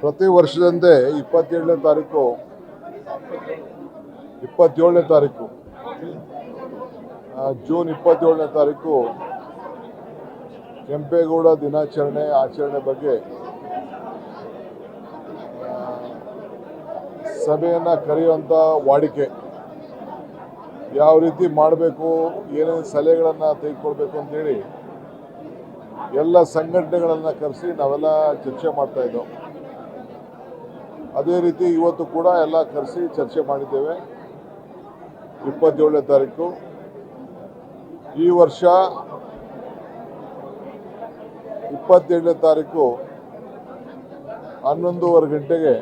ಪ್ರತಿ ವರ್ಷದಂತೆ 27ನೇ ತಾರೀಕು ಜೂನ್ 27ನೇ ತಾರೀಕು ಕೆಂಪೇಗೌಡ ದಿನಾಚರಣೆ ಆಚರಣೆ ಬಗ್ಗೆ ಸಭೆಯನ್ನು ಕರೆಯುವಂಥ ವಾಡಿಕೆ, ಯಾವ ರೀತಿ ಮಾಡಬೇಕು, ಏನೇನು ಸಲಹೆಗಳನ್ನು ತೆಗೆದುಕೊಳ್ಬೇಕು ಅಂತೇಳಿ ಎಲ್ಲ ಸಂಘಟನೆಗಳನ್ನು ಕರೆಸಿ ನಾವೆಲ್ಲ ಚರ್ಚೆ ಮಾಡ್ತಾಯಿದ್ದೆವು. ಅದೇ ರೀತಿ ಇವತ್ತು ಕೂಡ ಎಲ್ಲ ಕರೆಸಿ ಚರ್ಚೆ ಮಾಡಿದ್ದೇವೆ. 27ನೇ ತಾರೀಕು ಈ ವರ್ಷ 27ನೇ ತಾರೀಕು 11:30 ಗಂಟೆಗೆ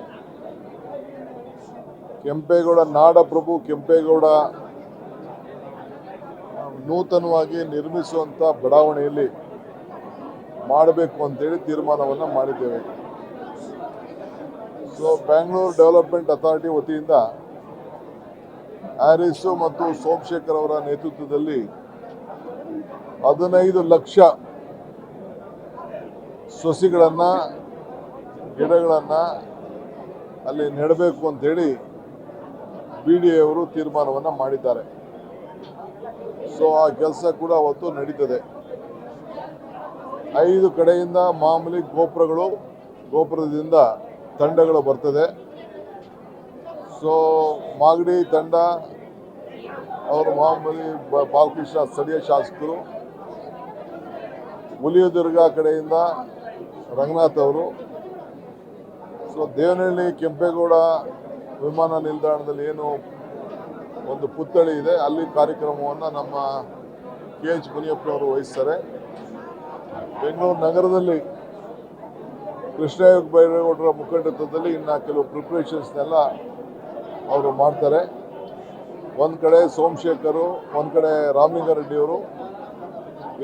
ಕೆಂಪೇಗೌಡ ನಾಡಪ್ರಭು ಕೆಂಪೇಗೌಡ ನೂತನವಾಗಿ ನಿರ್ಮಿಸುವಂಥ ಬಡಾವಣೆಯಲ್ಲಿ ಮಾಡಬೇಕು ಅಂತೇಳಿ ತೀರ್ಮಾನವನ್ನು ಮಾಡಿದ್ದೇವೆ. ಸೊ ಬ್ಯಾಂಗ್ಳೂರು ಡೆವಲಪ್ಮೆಂಟ್ ಅಥಾರಿಟಿ ವತಿಯಿಂದ ಹ್ಯಾರಿಸ್ ಮತ್ತು ಸೋಮಶೇಖರ್ ಅವರ ನೇತೃತ್ವದಲ್ಲಿ 15 ಲಕ್ಷ ಸಸಿಗಳನ್ನು ಗಿಡಗಳನ್ನು ಅಲ್ಲಿ ನೆಡಬೇಕು ಅಂತೇಳಿ BDA ಅವರು ತೀರ್ಮಾನವನ್ನು ಮಾಡಿದ್ದಾರೆ. ಸೊ ಆ ಕೆಲಸ ಕೂಡ ಅವತ್ತು ನಡೀತದೆ. 5 ಕಡೆಯಿಂದ ಮಾಮೂಲಿ ಗೋಪುರದಿಂದ ತಂಡಗಳು ಬರ್ತದೆ. ಸೊ ಮಾಗಡಿ ತಂಡ ಅವರು ಮಾಮೂಲಿ ಬಾಲಕೃಷ್ಣ ಸ್ಥಳೀಯ ಶಾಸಕರು, ಹುಲಿಯದುರ್ಗ ಕಡೆಯಿಂದ ರಂಗನಾಥ್ ಅವರು, ಸೊ ದೇವನಹಳ್ಳಿ ಕೆಂಪೇಗೌಡ ವಿಮಾನ ನಿಲ್ದಾಣದಲ್ಲಿ ಏನು ಒಂದು ಪುತ್ಥಳಿ ಇದೆ, ಅಲ್ಲಿ ಕಾರ್ಯಕ್ರಮವನ್ನು ನಮ್ಮ KH ಮುನಿಯಪ್ಪನವರು ವಹಿಸ್ತಾರೆ. ಬೆಂಗಳೂರು ನಗರದಲ್ಲಿ ಕೃಷ್ಣ ಬೈರೇಗೌಡರ ಮುಖಂಡತ್ವದಲ್ಲಿ ಇನ್ನು ಕೆಲವು ಪ್ರಿಪ್ರೇಷನ್ಸ್ನೆಲ್ಲ ಅವರು ಮಾಡ್ತಾರೆ. ಒಂದು ಕಡೆ ಸೋಮಶೇಖರು, ಒಂದು ಕಡೆ ರಾಮಲಿಂಗಾರೆಡ್ಡಿಯವರು,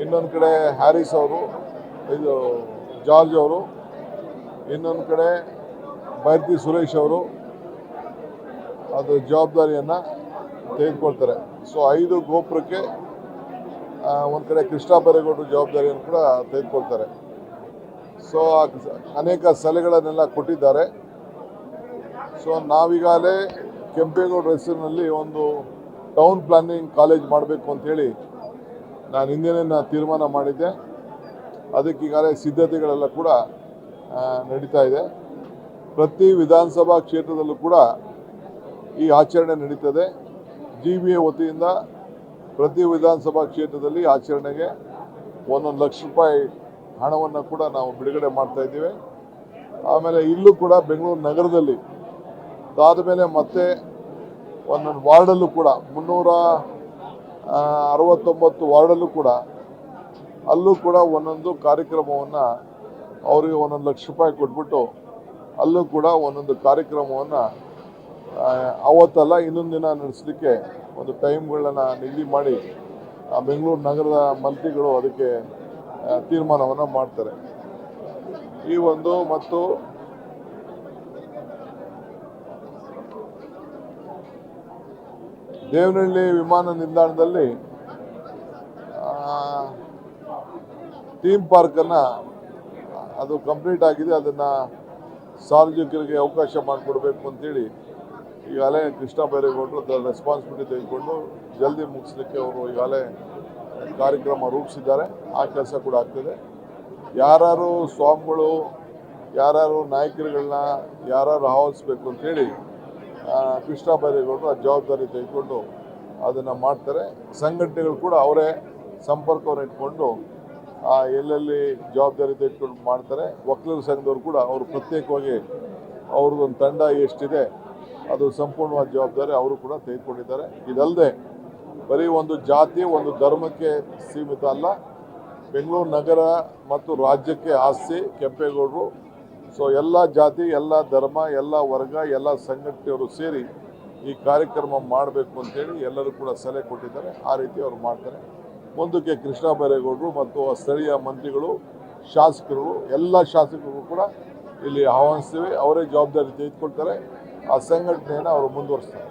ಇನ್ನೊಂದು ಕಡೆ ಹ್ಯಾರಿಸ್ ಅವರು, ಇದು ಜಾರ್ಜ್ ಅವರು, ಇನ್ನೊಂದು ಕಡೆ ಬೈರ್ತಿ ಸುರೇಶ್ ಅವರು ಅದು ಜವಾಬ್ದಾರಿಯನ್ನು ತೆಗೆದುಕೊಳ್ತಾರೆ. ಸೊ 5 ಗೋಪುರಕ್ಕೆ ಒಂದು ಕಡೆ ಕೃಷ್ಣ ಬೈರೇಗೌಡರು ಜವಾಬ್ದಾರಿಯನ್ನು ಕೂಡ ತೆಗೆದುಕೊಳ್ತಾರೆ. ಸೊ ಅನೇಕ ಸಲಹೆಗಳನ್ನೆಲ್ಲ ಕೊಟ್ಟಿದ್ದಾರೆ. ಸೊ ನಾವೀಗಾಗಲೇ ಕೆಂಪೇಗೌಡರ ಹೆಸರಿನಲ್ಲಿ ಒಂದು ಟೌನ್ ಪ್ಲಾನಿಂಗ್ ಕಾಲೇಜ್ ಮಾಡಬೇಕು ಅಂಥೇಳಿ ನಾನು ಹಿಂದಿನ ತೀರ್ಮಾನ ಮಾಡಿದ್ದೆ. ಅದಕ್ಕೀಗಾಗಲೇ ಸಿದ್ಧತೆಗಳೆಲ್ಲ ಕೂಡ ನಡೀತಾ ಇದೆ. ಪ್ರತಿ ವಿಧಾನಸಭಾ ಕ್ಷೇತ್ರದಲ್ಲೂ ಕೂಡ ಈ ಆಚರಣೆ ನಡೀತದೆ. GBA ವತಿಯಿಂದ ಪ್ರತಿ ವಿಧಾನಸಭಾ ಕ್ಷೇತ್ರದಲ್ಲಿ ಆಚರಣೆಗೆ 1 ಲಕ್ಷ ರೂಪಾಯಿ ಹಣವನ್ನು ಕೂಡ ನಾವು ಬಿಡುಗಡೆ ಮಾಡ್ತಾ ಇದ್ದೀವಿ. ಆಮೇಲೆ ಇಲ್ಲೂ ಕೂಡ ಬೆಂಗಳೂರು ನಗರದಲ್ಲಿ ಅದಾದ ಮೇಲೆ ಮತ್ತೆ ಒಂದೊಂದು ವಾರ್ಡಲ್ಲೂ ಕೂಡ 369 ವಾರ್ಡಲ್ಲೂ ಕೂಡ ಅಲ್ಲೂ ಕೂಡ ಒಂದೊಂದು ಕಾರ್ಯಕ್ರಮವನ್ನು ಅವರಿಗೆ 1 ಲಕ್ಷ ರೂಪಾಯಿ ಕೊಟ್ಬಿಟ್ಟು ಅಲ್ಲೂ ಕೂಡ ಒಂದೊಂದು ಕಾರ್ಯಕ್ರಮವನ್ನು ಅವತ್ತಲ್ಲ ಇನ್ನೊಂದು ದಿನ ನಡೆಸಲಿಕ್ಕೆ ಒಂದು ಟೈಮ್ಗಳನ್ನ ನಿಗದಿ ಮಾಡಿ ಬೆಂಗಳೂರು ನಗರದ ಮಂತ್ರಿಗಳು ಅದಕ್ಕೆ ತೀರ್ಮಾನವನ್ನು ಮಾಡ್ತಾರೆ. ಈ ಒಂದು ಮತ್ತು ದೇವನಹಳ್ಳಿ ವಿಮಾನ ನಿಲ್ದಾಣದಲ್ಲಿ ಥೀಮ್ ಪಾರ್ಕನ್ನು ಅದು ಕಂಪ್ಲೀಟ್ ಆಗಿದೆ, ಅದನ್ನು ಸಾರ್ವಜನಿಕರಿಗೆ ಅವಕಾಶ ಮಾಡಿಕೊಡ್ಬೇಕು ಅಂತೇಳಿ ಈಗಾಗಲೇ ಕೃಷ್ಣ ಬೈರೇಗೌಡರು ಅದರ ರೆಸ್ಪಾನ್ಸಿಬಿಲಿಟಿ ತೆಗೆದುಕೊಂಡು ಜಲ್ದಿ ಮುಗಿಸ್ಲಿಕ್ಕೆ ಅವರು ಈಗಾಗಲೇ ಕಾರ್ಯಕ್ರಮ ರೂಪಿಸಿದ್ದಾರೆ. ಆ ಕೆಲಸ ಕೂಡ ಆಗ್ತದೆ. ಯಾರು ಸ್ವಾಮಿಗಳು, ಯಾರು ನಾಯಕರುಗಳನ್ನ ಯಾರು ಆಹ್ವಾನಿಸ್ಬೇಕು ಅಂತೇಳಿ ಕೃಷ್ಣ ಬೈರೇಗೌಡರು ಆ ಜವಾಬ್ದಾರಿ ತೆಗೆದುಕೊಂಡು ಅದನ್ನು ಮಾಡ್ತಾರೆ. ಸಂಘಟನೆಗಳು ಕೂಡ ಅವರೇ ಸಂಪರ್ಕವನ್ನು ಇಟ್ಕೊಂಡು ಎಲ್ಲೆಲ್ಲಿ ಜವಾಬ್ದಾರಿ ತೆಗೆದುಕೊಂಡು ಮಾಡ್ತಾರೆ. ವಕೀಲರ ಸಂಘದವರು ಕೂಡ ಅವರು ಪ್ರತ್ಯೇಕವಾಗಿ ಅವ್ರದ್ದೊಂದು ತಂಡ ಎಷ್ಟಿದೆ ಅದು ಸಂಪೂರ್ಣವಾದ ಜವಾಬ್ದಾರಿ ಅವರು ಕೂಡ ತೆಗೆದುಕೊಂಡಿದ್ದಾರೆ. ಇದಲ್ಲದೆ ಬರೀ ಒಂದು ಜಾತಿ ಒಂದು ಧರ್ಮಕ್ಕೆ ಸೀಮಿತ ಅಲ್ಲ, ಬೆಂಗಳೂರು ನಗರ ಮತ್ತು ರಾಜ್ಯಕ್ಕೆ ಆಸ್ತಿ ಕೆಂಪೇಗೌಡರು. ಸೊ ಎಲ್ಲ ಜಾತಿ, ಎಲ್ಲ ಧರ್ಮ, ಎಲ್ಲ ವರ್ಗ, ಎಲ್ಲ ಸಂಘಟನೆಯವರು ಸೇರಿ ಈ ಕಾರ್ಯಕ್ರಮ ಮಾಡಬೇಕು ಅಂತೇಳಿ ಎಲ್ಲರೂ ಕೂಡ ಸಲಹೆ ಕೊಟ್ಟಿದ್ದಾರೆ. ಆ ರೀತಿ ಅವರು ಮಾಡ್ತಾರೆ. ಮುಂದಕ್ಕೆ ಕೃಷ್ಣ ಬೈರೇಗೌಡರು ಮತ್ತು ಸ್ಥಳೀಯ ಮಂತ್ರಿಗಳು, ಶಾಸಕರು, ಎಲ್ಲ ಶಾಸಕರು ಕೂಡ ಇಲ್ಲಿ ಆಹ್ವಾನಿಸ್ತೀವಿ. ಅವರೇ ಜವಾಬ್ದಾರಿ ತೆಗೆದುಕೊಳ್ತಾರೆ. ಆ ಸಂಘಟನೆಯನ್ನು ಅವರು ಮುಂದುವರಿಸ್ತಾರೆ.